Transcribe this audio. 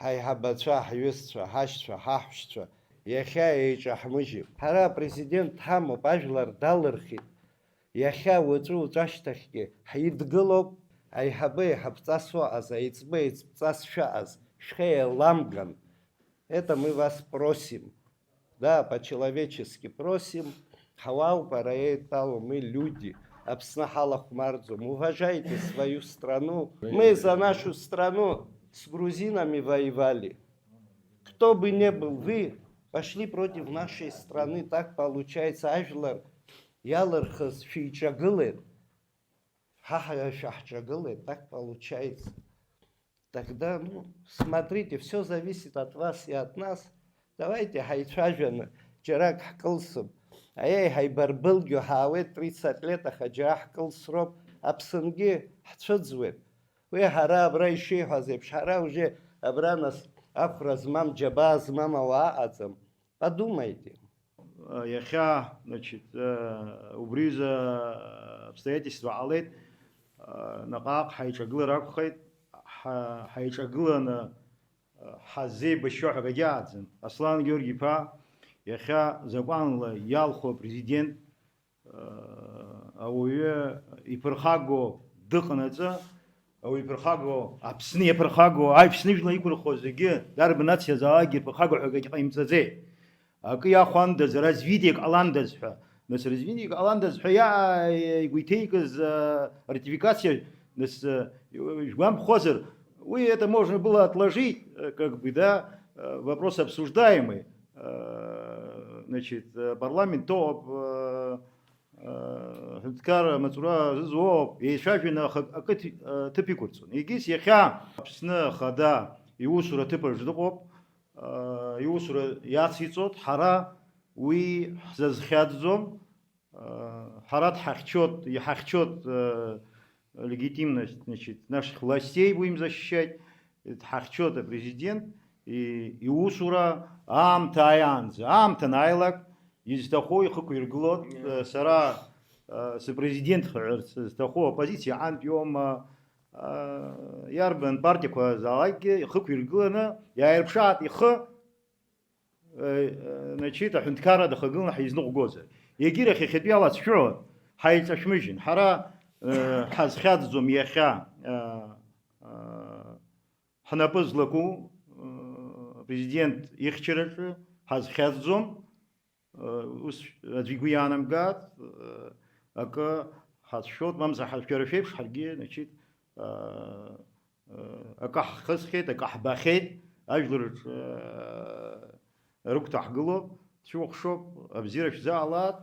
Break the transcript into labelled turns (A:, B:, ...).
A: ҳаиҳабацәа, ҳҩызцәа, ҳашьцәа, ҳаҳәшьцәа иахьа еиҿаҳмыжьып. Ҳара апрезидент ҳамоуп, ажәлар далырхит. Иахьа уаҵәы ашьҭахьгьы ҳидгылоуп, аиҳабы еиҳабҵас уаҟаз, аиҵбы еиҵбҵас шәаҟаз, шәхеиламган. Это мы вас просим. Да, по-человечески просим. Хавал параэталу, мы люди. Аԥсны ҳалахәмарӡом. Уважайте свою страну. Мы за нашу страну с грузинами воевали. Кто бы ни был, вы пошли против нашей страны. Так получается. Ажлар ялырхыз шәиҿагылеит. Шәаҳҿагылеит. Так получается. Тогда, смотрите, все зависит от вас и от нас. Давайте ҳаицәажәаны џьарак ҳкылсып. Аиеи ҳаибарбылгьо ҳаауеит 30 лет, аха џьара ҳкылсроуп. Аԥсынгьы ҳцәыӡуеит. Уи ҳара абра ишиҳәаз еиԥш, ҳара уже абра нас ахәра змам, џьабаа змам ауаа аҟаӡам. Подумайте.
B: Иахьа, убриза обстоятельства ҟалеит, наҟ-ааҟ ҳаиҿагылар акәхеит, ҳаиҿагыланы ҳазеибашьуа ҳәа акагьааӡам. Аслан Георги-иԥа иахьа закәанла иалху апрезидент ауаҩы иԥырхаго дыҟанаҵы, ауаҩы иԥырхаго, Аԥсны иаԥырхаго, Аԥсны ижәла иқәырхо зегьы, дарбан нациазаалакгьы ирԥырхаго ҳәа акагьы ҟаимҵаӡеит. Акы иахәандаз, развитиек ҟаландаз ҳәа. Нас развитиек ҟаландаз ҳәа игәы иҭеикыз ратификациа, нас жгәамԥхозар, уи это можно было отложить, как бы, да, вопрос обсуждаемый. Значит, парламент топ, Хыткар Мацура Зизоп, и Шафина Типикурцун. И гис яхя Аԥсны хада иусура тыпыр ждыҟоуп, иусура иациҵоит, ҳара уи ҳзазхьаҵӡом, ҳара ҳахьчот легитимность, значит, наших властей будем защищать, ҳахьчот президент, и усура аамҭа аиаанӡа, аамҭа анааилак, изҭаху ихықә иргылоит, сара сыпрезидентхарц зҭаху оппозициа антә иоума, иарбан партиақәа заалакгьы ихықә иргыланы, иааирԥшаат ихы, значит, аҳәынҭқарра дахагыланы ҳизныҟәгозар. Егьирахь иахьатәи ала ацәшәыра ҳаиҵашәмыжьын. Ҳара ҳазхьаҵӡом иахьа ҳнапы злаку президент ихьчараҿы ҳазхьаҵӡом, ус аӡәы игәы иаанамгааит, акы ҳацәшәоит, мамзар шәара шәеиԥш ҳаргьы, значит, акы ҳхысхьеит, акы ҳбахьеит, ажәлар рыгәҭа ҳгылоуп, шәыхәаԥшуп, абзиара шәзаалаат,